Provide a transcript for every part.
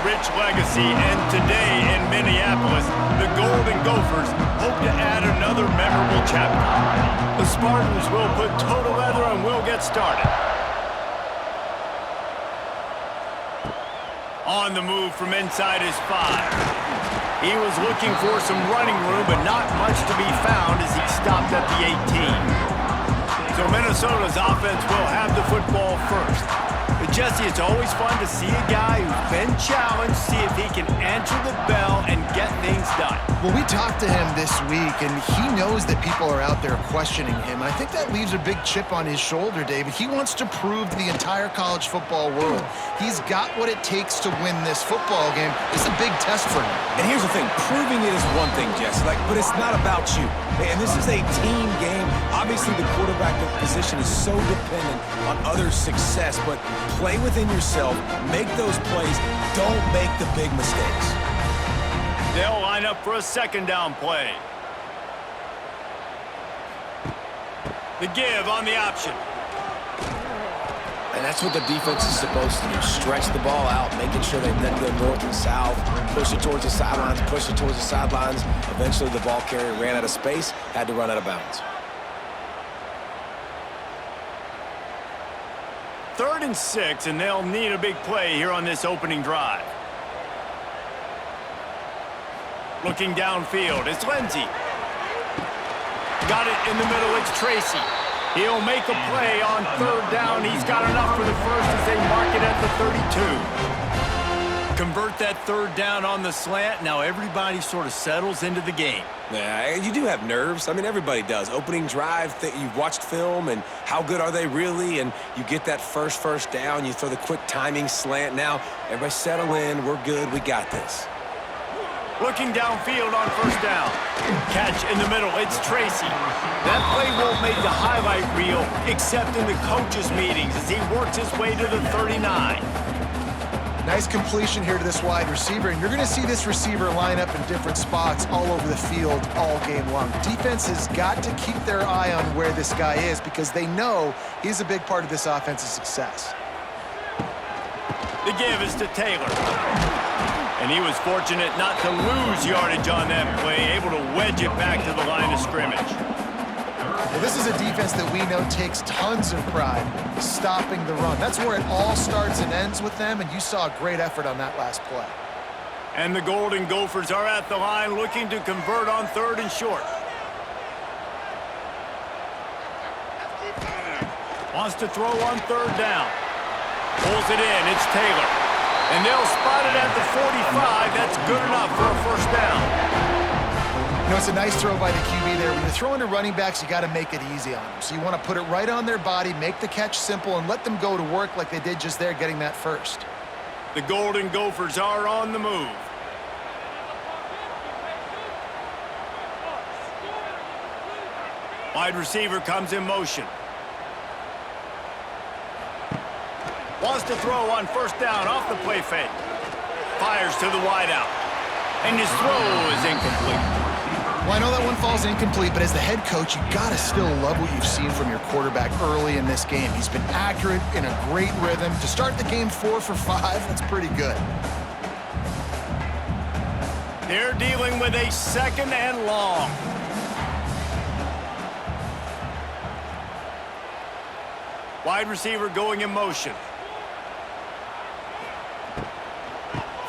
rich legacy, and today in Minneapolis, the Golden Gophers hope to add another memorable chapter. The Spartans will put total leather and will get started. On the move from inside his 5. He was looking for some running room, but not much to be found as he stopped at the 18. So Minnesota's offense will have the football first. But Jesse, it's always fun to see a guy who's been challenged, see if he can answer the bell and get things done. Well, we talked to him this week, and he knows that people are out there questioning him. And I think that leaves a big chip on his shoulder, David. He wants to prove to the entire college football world he's got what it takes to win this football game. It's a big test for him. And here's the thing. Proving it is one thing, Jesse, but it's not about you. And this is a team game. Obviously, the quarterback position is so dependent on others' success, but play within yourself, make those plays, don't make the big mistakes. They'll line up for a second down play. The give on the option. And that's what the defense is supposed to do. Stretch the ball out, making sure they then go north and south, push it towards the sidelines, push it towards the sidelines. Eventually, the ball carrier ran out of space, had to run out of bounds. 3rd and 6, and they'll need a big play here on this opening drive. Looking downfield, it's Lindsey. Got it in the middle, it's Tracy. He'll make a play on 3rd down. He's got enough for the first as they mark it at the 32. Convert that 3rd down on the slant. Now everybody sort of settles into the game. Yeah, you do have nerves. I mean, everybody does. Opening drive, you've watched film, and how good are they really? And you get that first down. You throw the quick timing slant. Now, everybody settle in. We're good. We got this. Looking downfield on 1st down. Catch in the middle. It's Tracy. That play won't make the highlight reel except in the coaches' meetings as he works his way to the 39. Nice completion here to this wide receiver, and you're going to see this receiver line up in different spots all over the field all game long. Defense has got to keep their eye on where this guy is because they know he's a big part of this offense's success. The give is to Taylor. And he was fortunate not to lose yardage on that play, able to wedge it back to the line of scrimmage. Well, this is a defense that we know takes tons of pride stopping the run. That's where it all starts and ends with them, and you saw a great effort on that last play. And the Golden Gophers are at the line looking to convert on 3rd and short. Wants to throw on 3rd down. Pulls it in. It's Taylor. And they'll spot it at the 45. That's good enough for a 1st down. You know, it's a nice throw by the QB there. When you're throwing to running backs, you got to make it easy on them. So you want to put it right on their body, make the catch simple, and let them go to work like they did just there, getting that first. The Golden Gophers are on the move. Wide receiver comes in motion. Wants to throw on 1st down off the play fake. Fires to the wideout. And his throw is incomplete. Well, I know that one falls incomplete, but as the head coach, you got to still love what you've seen from your quarterback early in this game. He's been accurate, in a great rhythm. To start the game 4 for 5, that's pretty good. They're dealing with a 2nd and long. Wide receiver going in motion.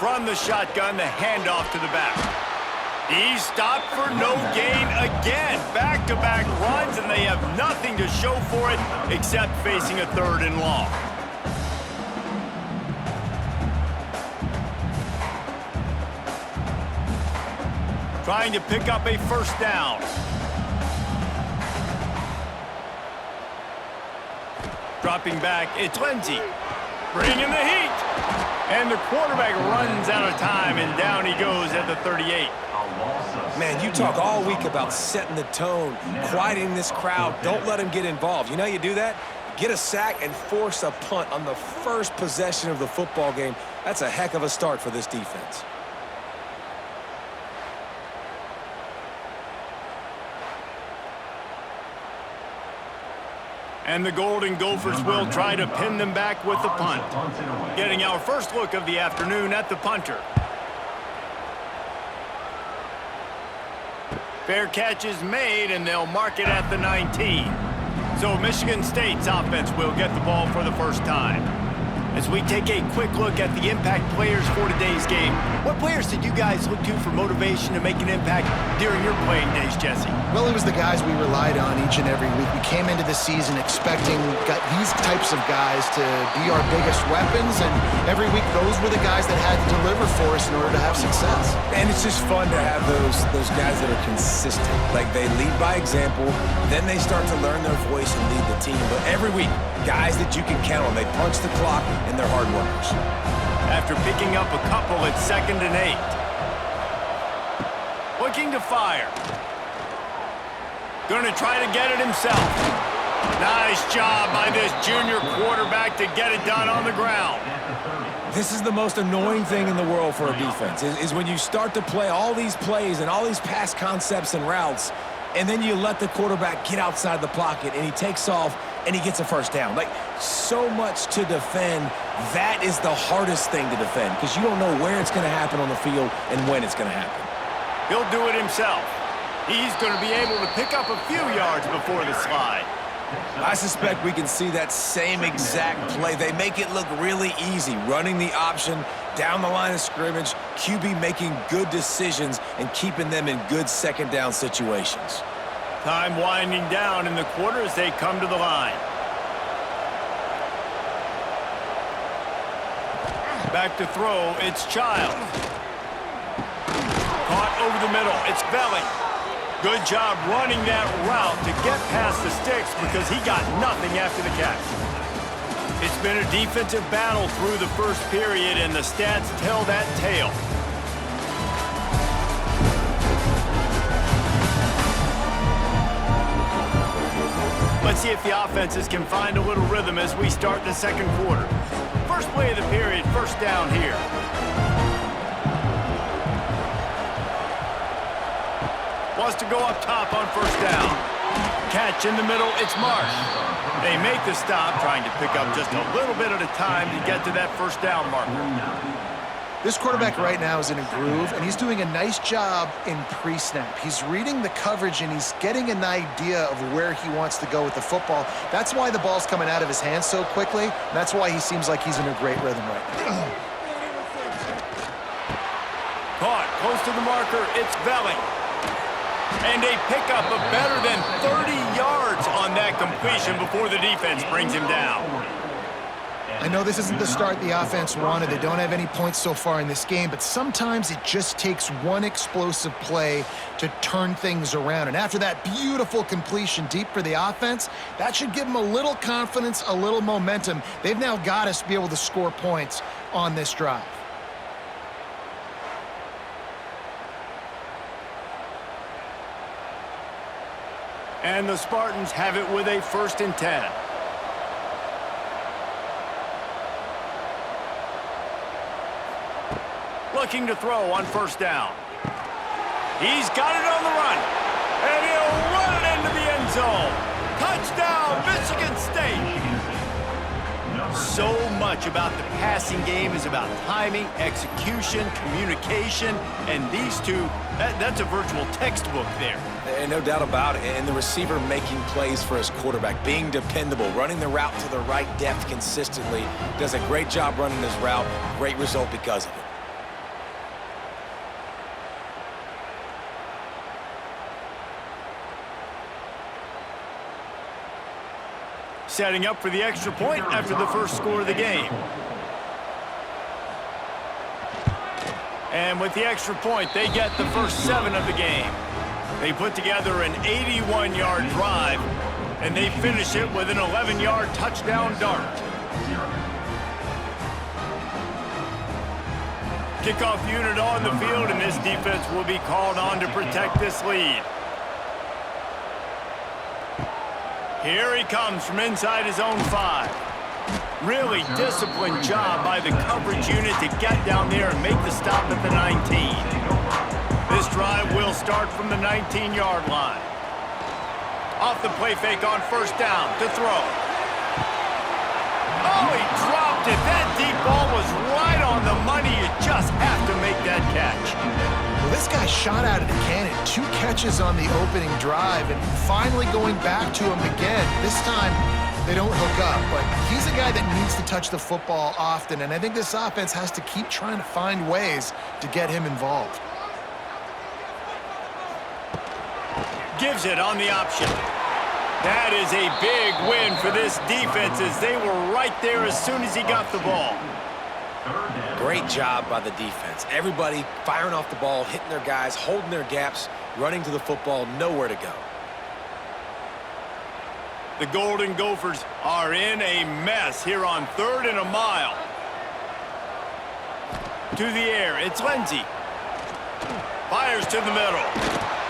From the shotgun, the handoff to the back. He's stopped for no gain again. Back-to-back runs, and they have nothing to show for it except facing a 3rd and long. Trying to pick up a 1st down. Dropping back, it's Lindsey. Bringing the heat. And the quarterback runs out of time, and down he goes at the 38. Man, you talk all week about setting the tone, quieting this crowd. Don't let them get involved. You know how you do that? Get a sack and force a punt on the first possession of the football game. That's a heck of a start for this defense. And the Golden Gophers will try to pin them back with the punt. Getting our first look of the afternoon at the punter. Fair catch is made, and they'll mark it at the 19. So Michigan State's offense will get the ball for the first time. As we take a quick look at the impact players for today's game, what players did you guys look to for motivation to make an impact during your playing days, Jesse? Well, it was the guys we relied on each and every week. We came into the season expecting these types of guys to be our biggest weapons, and every week those were the guys that had to deliver for us in order to have success. And it's just fun to have those guys that are consistent. Like, they lead by example, then they start to learn their voice and lead the team. But every week, guys that you can count on. They punch the clock, and they're hard workers. After picking up a couple, it's 2nd and 8. Looking to fire. Going to try to get it himself. Nice job by this junior quarterback to get it done on the ground. This is the most annoying thing in the world for a defense, is when you start to play all these plays and all these pass concepts and routes, and then you let the quarterback get outside the pocket, and he takes off, and he gets a first down. Like, so much to defend. That is the hardest thing to defend, because you don't know where it's going to happen on the field and when it's going to happen. He'll do it himself. He's going to be able to pick up a few yards before the slide. I suspect we can see that same exact play. They make it look really easy, running the option down the line of scrimmage, QB making good decisions and keeping them in good second down situations. Time winding down in the quarter as they come to the line. Back to throw, it's Child. Caught over the middle, it's Belling. Good job running that route to get past the sticks because he got nothing after the catch. It's been a defensive battle through the first period, and the stats tell that tale. Let's see if the offenses can find a little rhythm as we start the second quarter. First play of the period, first down here. Wants to go up top on first down. Catch in the middle, it's Marsh. They make the stop, trying to pick up just a little bit at a time to get to that first down marker. This quarterback right now is in a groove, and he's doing a nice job in pre-snap. He's reading the coverage, and he's getting an idea of where he wants to go with the football. That's why the ball's coming out of his hands so quickly. That's why he seems like he's in a great rhythm right now. Caught close to the marker, it's Belling. And a pickup of better than 30 yards on that completion before the defense brings him down. I know this isn't the start the offense wanted. They don't have any points so far in this game, but sometimes it just takes one explosive play to turn things around. And after that beautiful completion deep for the offense, that should give them a little confidence, a little momentum. They've now got us to be able to score points on this drive. And the Spartans have it with a 1st and 10. Looking to throw on first down. He's got it on the run. And he'll run it into the end zone. Touchdown, Michigan State. So much about the passing game is about timing, execution, communication, and these two, that's a virtual textbook there. And no doubt about it. And the receiver making plays for his quarterback, being dependable, running the route to the right depth consistently. Does a great job running his route. Great result because of it. Setting up for the extra point after the first score of the game. And with the extra point, they get the first 7 of the game. They put together an 81-yard drive, and they finish it with an 11-yard touchdown dart. Kickoff unit on the field, and this defense will be called on to protect this lead. Here he comes from inside his own 5. Really disciplined job by the coverage unit to get down there and make the stop at the 19. This drive will start from the 19-yard line. Off the play fake on first down to throw. Oh, he dropped it. That deep ball was right on the money. You just have to make that catch. Well, this guy shot out of the cannon. 2 catches on the opening drive, and finally going back to him again. This time, they don't hook up, but he's a guy that needs to touch the football often, and I think this offense has to keep trying to find ways to get him involved. Gives it on the option. That is a big win for this defense as they were right there as soon as he got the ball. Great job by the defense. Everybody firing off the ball, hitting their guys, holding their gaps, running to the football, nowhere to go. The Golden Gophers are in a mess here on 3rd and a mile. To the air, it's Lindsey. Fires to the middle.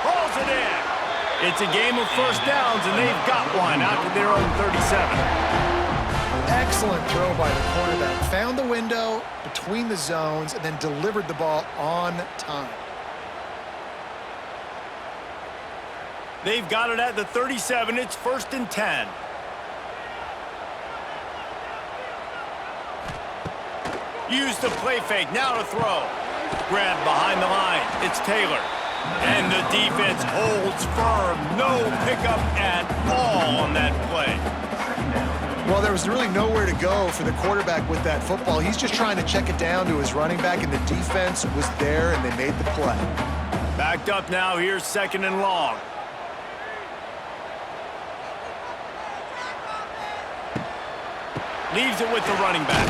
Pulls it in. It's a game of first downs, and they've got one out to their own 37. Excellent throw by the quarterback. Found the window between the zones and then delivered the ball on time. They've got it at the 37. It's 1st and 10. Use the play fake. Now to throw. Grab behind the line. It's Taylor. And the defense holds firm. No pickup at all on that play. Well, there was really nowhere to go for the quarterback with that football. He's just trying to check it down to his running back, and the defense was there, and they made the play. Backed up now. Here's 2nd and long. Leaves it with the running back.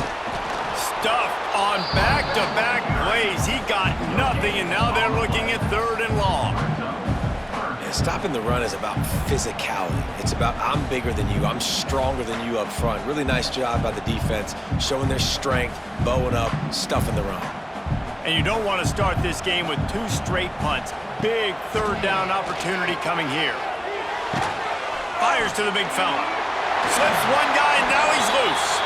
Stuffed on back-to-back plays. He got nothing, and now they're looking at 3rd and long. Yeah, stopping the run is about physicality. It's about I'm bigger than you. I'm stronger than you up front. Really nice job by the defense, showing their strength, bowing up, stuffing the run. And you don't want to start this game with 2 straight punts. Big 3rd down opportunity coming here. Fires to the big fella. Slips one guy, and now he's loose.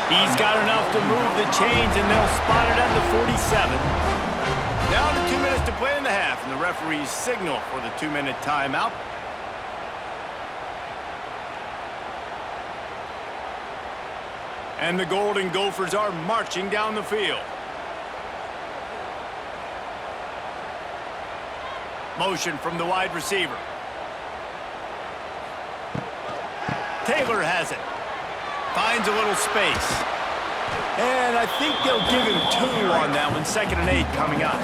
He's got enough to move the chains, and they'll spot it at the 47. Down to 2 minutes to play in the half, and the referees signal for the 2-minute timeout. And the Golden Gophers are marching down the field. Motion from the wide receiver. Taylor has it. Finds a little space. And I think they'll give him 2 on that one. 2nd and 8 coming up.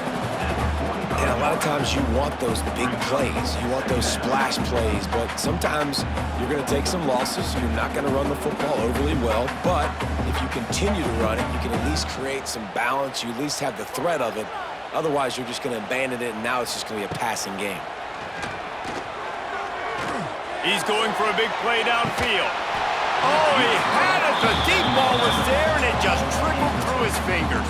And a lot of times you want those big plays. You want those splash plays. But sometimes you're going to take some losses. You're not going to run the football overly well. But if you continue to run it, you can at least create some balance. You at least have the threat of it. Otherwise, you're just going to abandon it, and now it's just going to be a passing game. He's going for a big play downfield. Oh, he had it. The deep ball was there, and it just trickled through his fingers.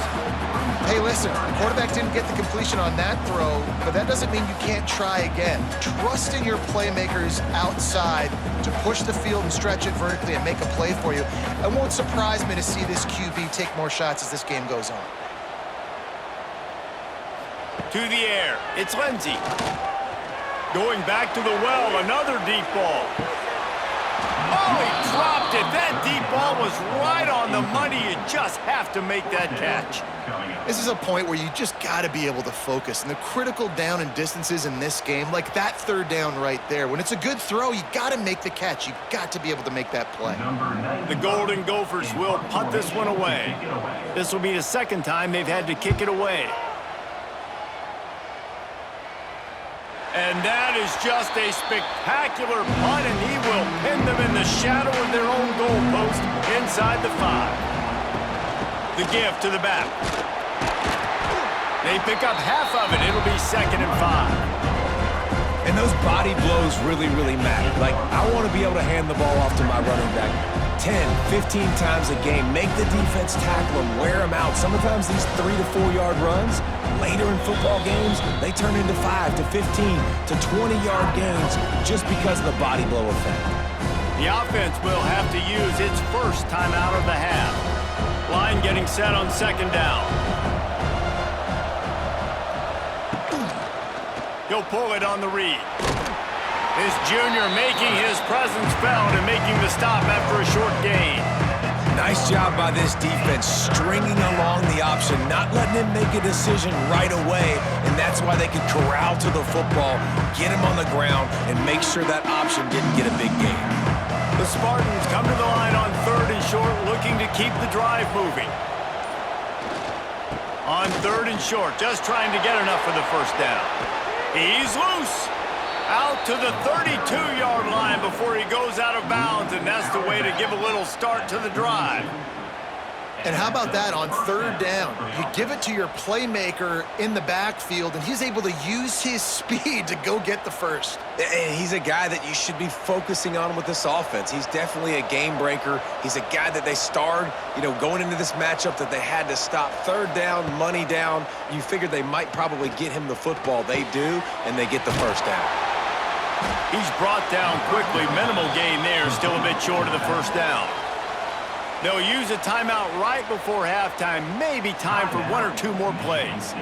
Hey, listen, the quarterback didn't get the completion on that throw, but that doesn't mean you can't try again. Trust in your playmakers outside to push the field and stretch it vertically and make a play for you. It won't surprise me to see this QB take more shots as this game goes on. To the air, it's Lindsey. Going back to the well, another deep ball. Oh, he dropped it. That deep ball was right on the money. You just have to make that catch. This is a point where you just got to be able to focus. And the critical down and distances in this game, like that 3rd down right there, when it's a good throw, you got to make the catch. You got to be able to make that play. The Golden Gophers will punt this one away. This will be the 2nd time they've had to kick it away. And that is just a spectacular punt, and he will pin them in the shadow of their own goalpost inside the 5. The give to the back. They pick up half of it. It'll be 2nd and 5. And those body blows really, really matter. Like, I want to be able to hand the ball off to my running back 10, 15 times a game. Make the defense tackle him, wear him out. Sometimes these 3 to 4 yard runs, later in football games, they turn into 5 to 15 to 20-yard gains just because of the body blow effect. The offense will have to use its first timeout of the half. Line getting set on 2nd down. He'll pull it on the read. This junior making his presence felt and making the stop after a short gain. Nice job by this defense, stringing along the option, not letting him make a decision right away, and that's why they could corral to the football, get him on the ground, and make sure that option didn't get a big gain. The Spartans come to the line on 3rd and short, looking to keep the drive moving. On 3rd and short, just trying to get enough for the first down. He's loose. Out to the 32-yard line before he goes out of bounds, and that's the way to give a little start to the drive. And how about that on 3rd down? You give it to your playmaker in the backfield, and he's able to use his speed to go get the first. And he's a guy that you should be focusing on with this offense. He's definitely a game breaker. He's a guy that they starred, going into this matchup that they had to stop. 3rd down, money down. You figured they might probably get him the football. They do, and they get the first down. He's brought down quickly. Minimal gain there, still a bit short of the first down. They'll use a timeout right before halftime, maybe time for 1 or 2 more plays.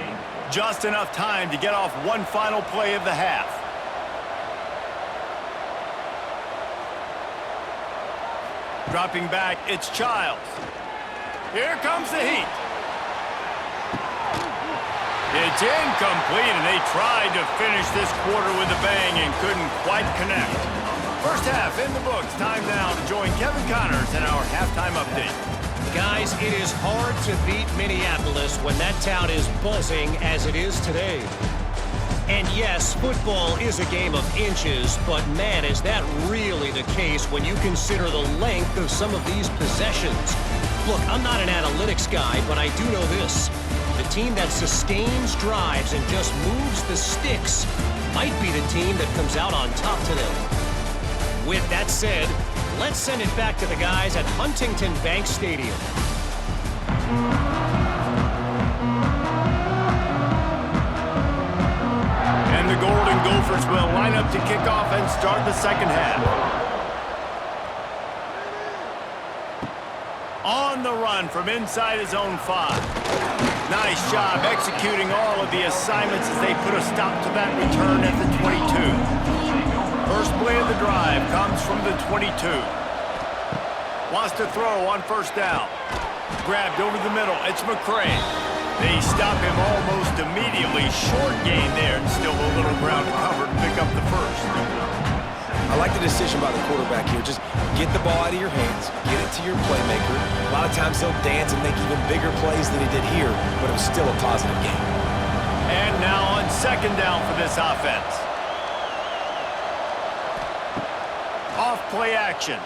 Just enough time to get off one final play of the half. Dropping back, it's Childs. Here comes the heat. It's incomplete, and they tried to finish this quarter with a bang and couldn't quite connect. First half in the books. Time now to join Kevin Connors in our halftime update. Guys, it is hard to beat Minneapolis when that town is buzzing as it is today. And yes, football is a game of inches, but man, is that really the case when you consider the length of some of these possessions. Look, I'm not an analytics guy, but I do know this. The team that sustains drives and just moves the sticks might be the team that comes out on top today. With that said, let's send it back to the guys at Huntington Bank Stadium. And the Golden Gophers will line up to kick off and start the second half. On the run from inside his own 5. Nice job executing all of the assignments as they put a stop to that return at the 22. First play of the drive comes from the 22. Wants to throw on first down. Grabbed over the middle. It's McCray. They stop him almost immediately. Short gain there and still a little ground to cover to pick up the first. I like the decision by the quarterback here. Just get the ball out of your hands, get it to your playmaker. A lot of times he'll dance and make even bigger plays than he did here, but it was still a positive game. And now on second down for this offense. Off play action.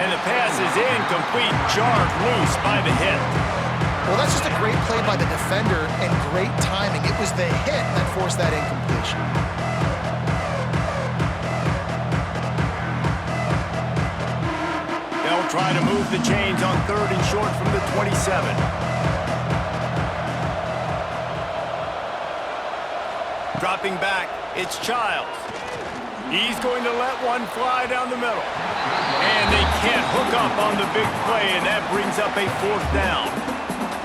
And the pass is incomplete, jarred loose by the hit. Well, that's just a great play by the defender and great timing. It was the hit that forced that incompletion. They'll try to move the chains on 3rd and short from the 27. Dropping back, it's Childs. He's going to let one fly down the middle. And they can't hook up on the big play, and that brings up a 4th down.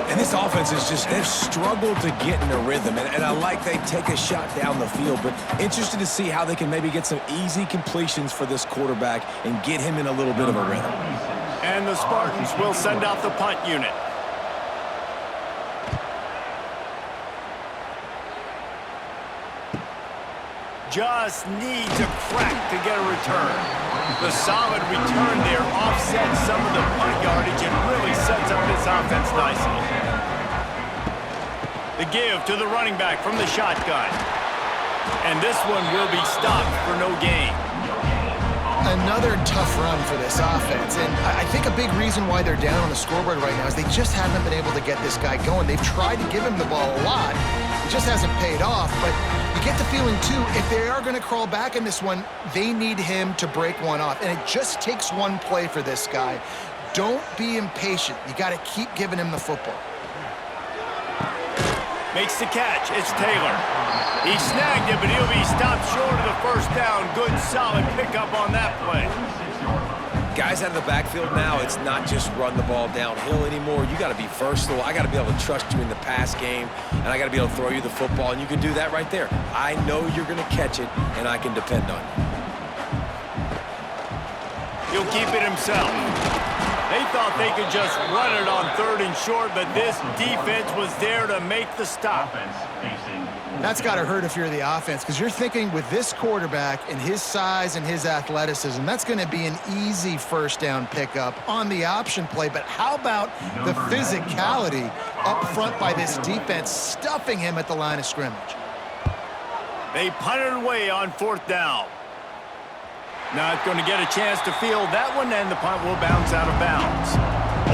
And this offense is just, they've struggled to get in a rhythm. And I like they take a shot down the field, but interested to see how they can maybe get some easy completions for this quarterback and get him in a little bit of a rhythm. And the Spartans will send out the punt unit. Just needs a crack to get a return. The solid return there offsets some of the punt yardage and really sets up this offense nicely. The give to the running back from the shotgun. And this one will be stopped for no gain. Another tough run for this offense, and I think a big reason why they're down on the scoreboard right now is they just haven't been able to get this guy going. They've tried to give him the ball a lot. It just hasn't paid off, but you get the feeling, too, if they are going to crawl back in this one, they need him to break one off, and it just takes one play for this guy. Don't be impatient. You got to keep giving him the football. Makes the catch. It's Taylor. He snagged it, but he'll be stopped short of the first down. Good, solid pickup on that play. Guys out of the backfield now, it's not just run the ball downhill anymore. You got to be versatile. I got to be able to trust you in the pass game, and I got to be able to throw you the football, and you can do that right there. I know you're going to catch it, and I can depend on you. He'll keep it himself. They thought they could just run it on 3rd and short, but this defense was there to make the stop. That's got to hurt if you're the offense, because you're thinking with this quarterback and his size and his athleticism, that's going to be an easy first down pickup on the option play. But how about the physicality up front by this defense, stuffing him at the line of scrimmage? They punted away on 4th down. Not going to get a chance to field that one, and the punt will bounce out of bounds.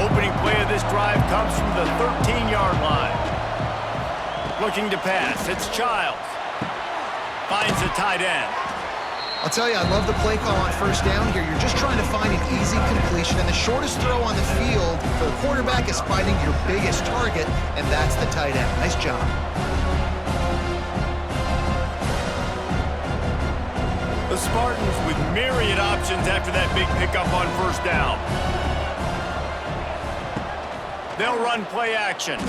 Opening play of this drive comes from the 13-yard line. Looking to pass, it's Childs. Finds a tight end. I'll tell you, I love the play call on first down here. You're just trying to find an easy completion, and the shortest throw on the field for the quarterback is finding your biggest target, and that's the tight end. Nice job. The Spartans with myriad options after that big pickup on first down. They'll run play action.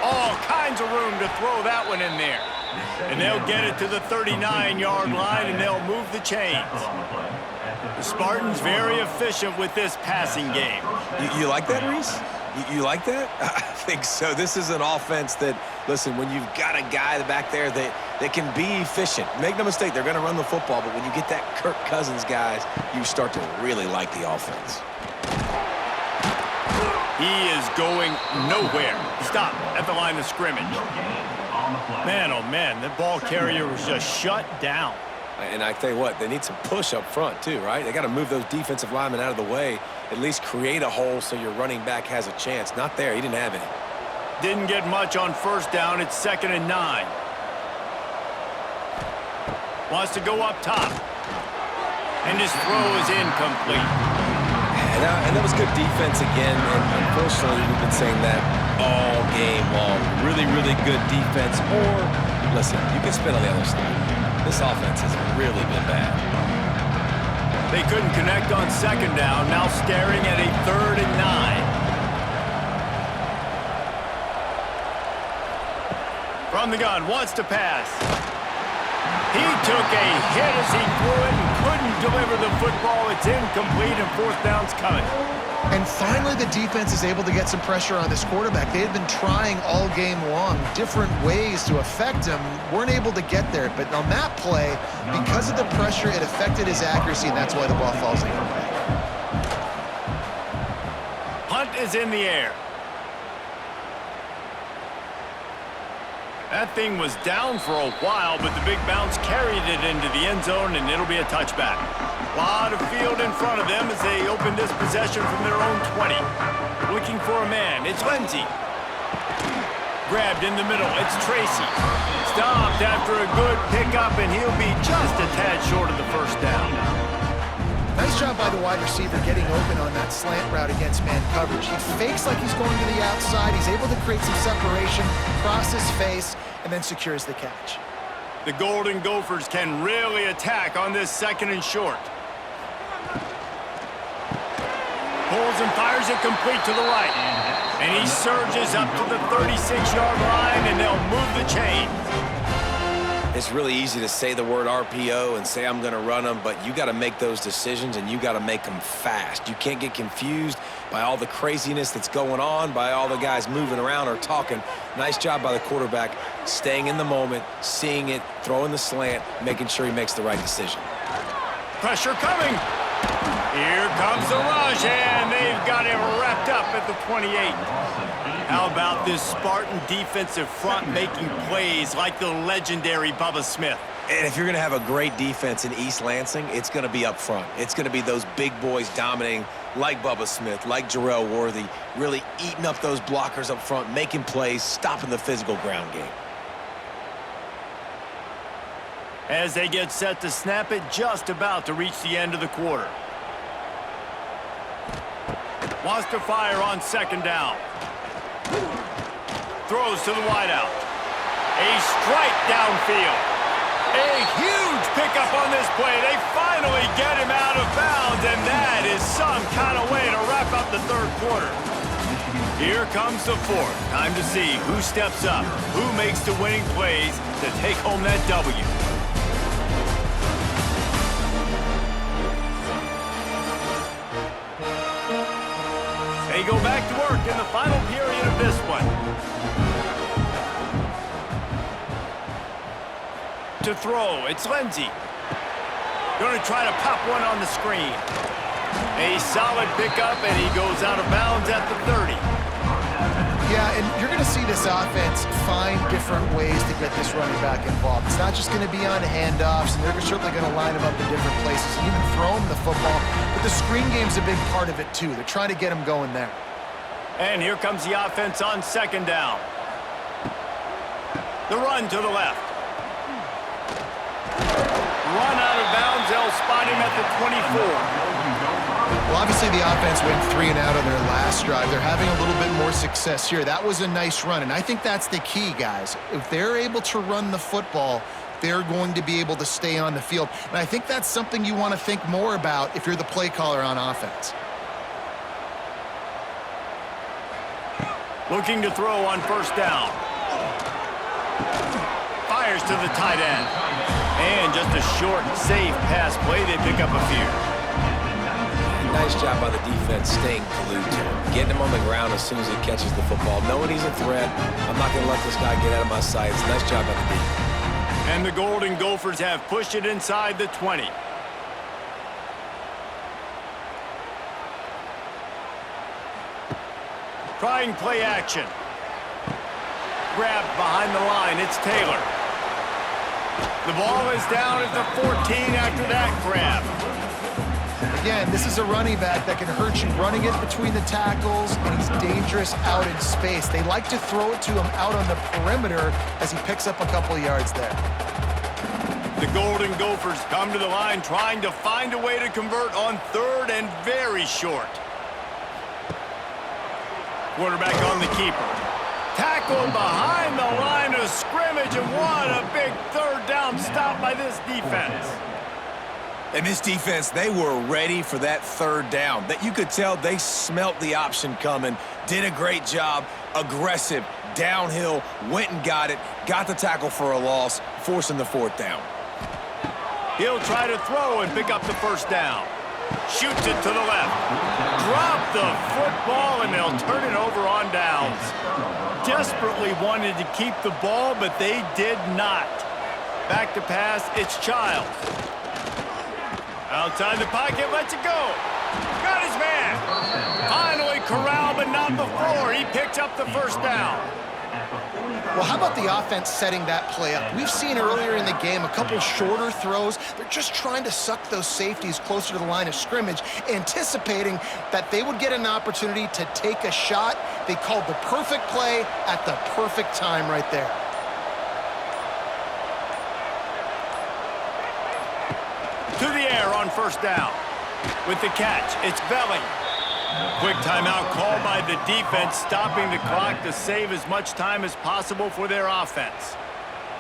All kinds of room to throw that one in there. And they'll get it to the 39-yard line, and they'll move the chains. The Spartans very efficient with this passing game. You like that, Reese? You like that? I think so. This is an offense that, listen, when you've got a guy back there that can be efficient, make no mistake, they're going to run the football, but when you get that Kirk Cousins guys, you start to really like the offense. He is going nowhere. Stop at the line of scrimmage. Man, oh man, the ball carrier was just shut down. And I tell you what, they need some push up front too, right? They got to move those defensive linemen out of the way, at least create a hole so your running back has a chance. Not there. He didn't have any. Didn't get much on first down. It's 2nd and 9. Wants to go up top. And his throw is incomplete. And that was good defense again, and unfortunately, we've been saying that all game long. Really, really good defense. Or, listen, you can spin on the other side. This offense has really been bad. They couldn't connect on 2nd down, now staring at a 3rd and 9. From the gun, wants to pass. He took a hit as he threw it and couldn't deliver the football. It's incomplete, and 4th down's coming. And finally, the defense is able to get some pressure on this quarterback. They had been trying all game long different ways to affect him, weren't able to get there. But on that play, because of the pressure, it affected his accuracy, and that's why the ball falls incomplete. Punt is in the air. That thing was down for a while, but the big bounce carried it into the end zone, and it'll be a touchback. A lot of field in front of them as they open this possession from their own 20. Looking for a man. It's Lindsey. Grabbed in the middle. It's Tracy. Stopped after a good pickup, and he'll be just a tad short of the first down. Nice job by the wide receiver getting open on that slant route against man coverage. He fakes like he's going to the outside. He's able to create some separation, cross his face, and then secures the catch. The Golden Gophers can really attack on this 2nd and short. Pulls and fires it complete to the right. And he surges up to the 36-yard line, and they'll move the chain. It's really easy to say the word RPO and say I'm going to run them, but you got to make those decisions, and you got to make them fast. You can't get confused by all the craziness that's going on, by all the guys moving around or talking. Nice job by the quarterback, staying in the moment, seeing it, throwing the slant, making sure he makes the right decision. Pressure coming. Here comes the rush, and they've got him wrapped up at the 28. How about this Spartan defensive front making plays like the legendary Bubba Smith? And if you're going to have a great defense in East Lansing, it's going to be up front. It's going to be those big boys dominating like Bubba Smith, like Jarrell Worthy, really eating up those blockers up front, making plays, stopping the physical ground game. As they get set to snap it, just about to reach the end of the quarter. Wants to fire on 2nd down. Throws to the wideout. A strike downfield. A huge pickup on this play. They finally get him out of bounds, and that is some kind of way to wrap up the third quarter. Here comes the fourth. Time to see who steps up, who makes the winning plays to take home that W. They go back to work in the final period of this one. To throw, it's Lindsey. Going to try to pop one on the screen. A solid pickup, and he goes out of bounds at the 30. Yeah, and you're going to see this offense find different ways to get this running back involved. It's not just going to be on handoffs, and they're certainly going to line him up in different places and even throw him the football. But the screen game's a big part of it, too. They're trying to get him going there. And here comes the offense on second down. The run to the left. Run out of bounds. They'll spot him at the 24. Well, obviously the offense went 3 and out on their last drive. They're having a little bit more success here. That was a nice run, and I think that's the key, guys. If they're able to run the football, they're going to be able to stay on the field. And I think that's something you want to think more about if you're the play caller on offense. Looking to throw on first down. Fires to the tight end. And just a short, safe pass play. They pick up a few. Nice job by the defense staying glued to him. Getting him on the ground as soon as he catches the football. Knowing he's a threat, I'm not going to let this guy get out of my sights. Nice job by the defense. And the Golden Gophers have pushed it inside the 20. Trying play action. Grabbed behind the line. It's Taylor. The ball is down at the 14 after that grab. Again, this is a running back that can hurt you running it between the tackles, and he's dangerous out in space. They like to throw it to him out on the perimeter as he picks up a couple of yards there. The Golden Gophers come to the line trying to find a way to convert on third and very short. Quarterback on the keeper. Tackled behind the line of scrimmage, and what a big third down stop by this defense. And this defense, they were ready for that third down. That you could tell they smelt the option coming, did a great job, aggressive, downhill, went and got it, got the tackle for a loss, forcing the fourth down. He'll try to throw and pick up the first down. Shoots it to the left. Drop the football, and they'll turn it over on downs. Desperately wanted to keep the ball, but they did not. Back to pass, it's Childs. Outside the pocket, lets it go. Got his man. Finally corralled, but not before. He picked up the first down. Well, how about the offense setting that play up? We've seen earlier in the game a couple shorter throws. They're just trying to suck those safeties closer to the line of scrimmage, anticipating that they would get an opportunity to take a shot. They called the perfect play at the perfect time right there. To the air on first down. With the catch, it's Belly. Quick timeout called by the defense, stopping the clock to save as much time as possible for their offense.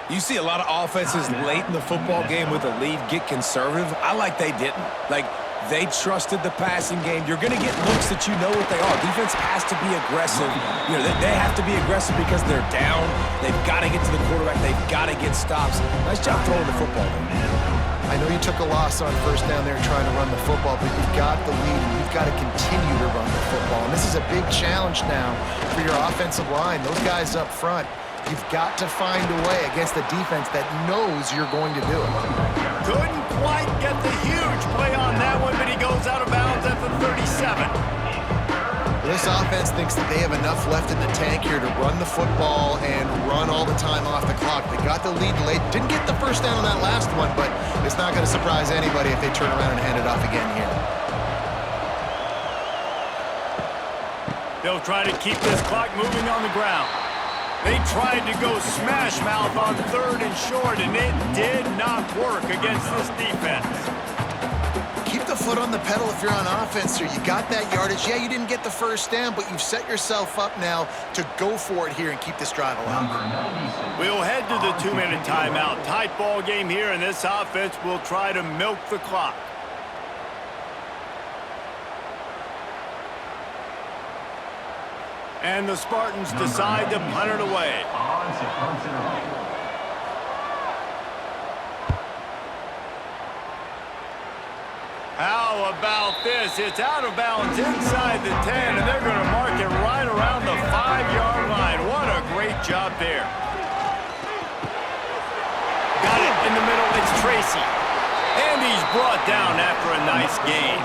You see a lot of offenses late in the football game with a lead get conservative. I like they didn't. Like, they trusted the passing game. You're going to get looks that you know what they are. Defense has to be aggressive. You know, they have to be aggressive because they're down. They've got to get to the quarterback. They've got to get stops. Nice job throwing the football. I know you took a loss on first down there trying to run the football, but you've got the lead, and you've got to continue to run the football. And this is a big challenge now for your offensive line. Those guys up front, you've got to find a way against the defense that knows you're going to do it. Couldn't quite get the huge play on that one, but he goes out of bounds at the 37. This offense thinks that they have enough left in the tank here to run the football and run all the time off the clock. They got the lead late. Didn't get the first down on that last one, but it's not going to surprise anybody if they turn around and hand it off again here. They'll try to keep this clock moving on the ground. They tried to go smash mouth on third and short, and it did not work against this defense. Keep the foot on the pedal if you're on offense here. You got that yardage. Yeah, you didn't get the first down, but you've set yourself up now to go for it here and keep this drive alive. We'll head to the 2-minute timeout. Tight ball game here, and this offense will try to milk the clock. And the Spartans decide to punt it away. How about this? It's out of bounds inside the 10, and they're going to mark it right around the 5-yard line. What a great job there. Got it in the middle. It's Tracy. And he's brought down after a nice gain.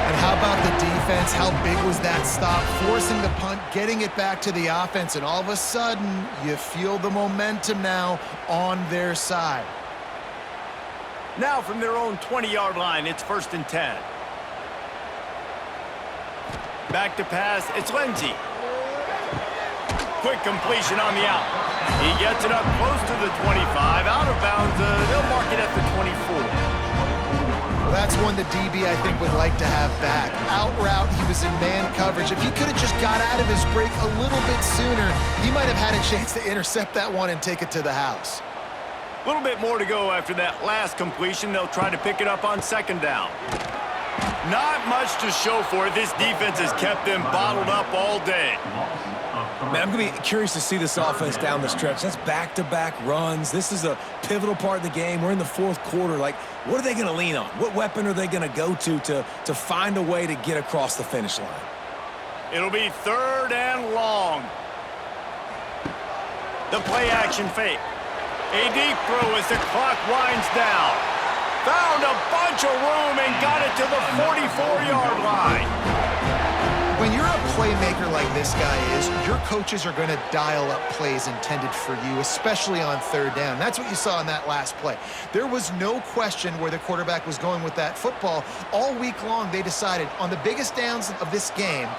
And how about the defense? How big was that stop? Forcing the punt, getting it back to the offense, and all of a sudden, you feel the momentum now on their side. Now from their own 20-yard line, it's 1st and 10. Back to pass, it's Lindsey. Quick completion on the out. He gets it up close to the 25. Out of bounds, they'll mark it at the 24. Well, that's one the DB, I think, would like to have back. Out route, he was in man coverage. If he could have just got out of his break a little bit sooner, he might have had a chance to intercept that one and take it to the house. A little bit more to go after that last completion. They'll try to pick it up on 2nd down. Not much to show for it. This defense has kept them bottled up all day. Man, I'm going to be curious to see this offense down the stretch. That's back-to-back runs. This is a pivotal part of the game. We're in the 4th quarter. Like, what are they going to lean on? What weapon are they going to go to find a way to get across the finish line? It'll be 3rd and long. The play-action fake. A deep throw as the clock winds down. Found a bunch of room and got it to the 44-yard line. When you're a playmaker like this guy is, your coaches are going to dial up plays intended for you, especially on 3rd down. That's what you saw in that last play. There was no question where the quarterback was going with that football. All week long, they decided on the biggest downs of this game,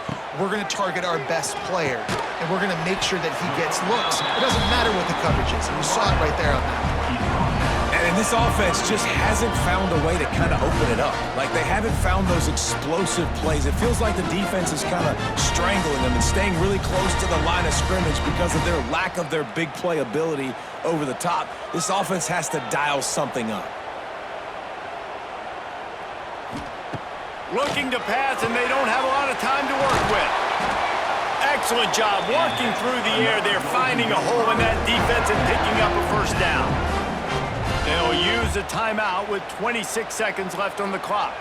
we're going to target our best player, and we're going to make sure that he gets looks. It doesn't matter what the coverage is, and you saw it right there on that play. And this offense just hasn't found a way to kind of open it up. Like, they haven't found those explosive plays. It feels like the defense is kind of strangling them and staying really close to the line of scrimmage because of their lack of their big play ability over the top. This offense has to dial something up. Looking to pass, and they don't have a lot of time to work with. Excellent job working through the air. They're finding a hole in that defense and picking up a 1st down. They'll use a timeout with 26 seconds left on the clock.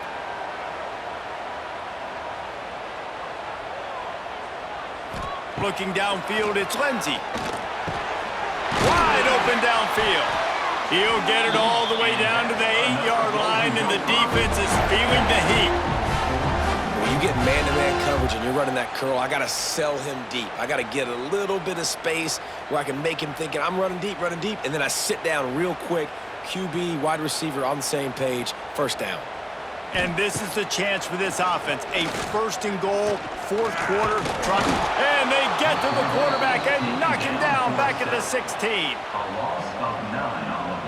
Looking downfield, it's Lindsey. Wide open downfield. He'll get it all the way down to the 8-yard line, and the defense is feeling the heat. When you get man-to-man coverage and you're running that curl, I got to sell him deep. I got to get a little bit of space where I can make him thinking, I'm running deep, and then I sit down real quick. QB, wide receiver on the same page, 1st down. And this is the chance for this offense. A 1st and goal, 4th quarter, and they get to the quarterback and knock him down back at the 16. A loss of 9 on the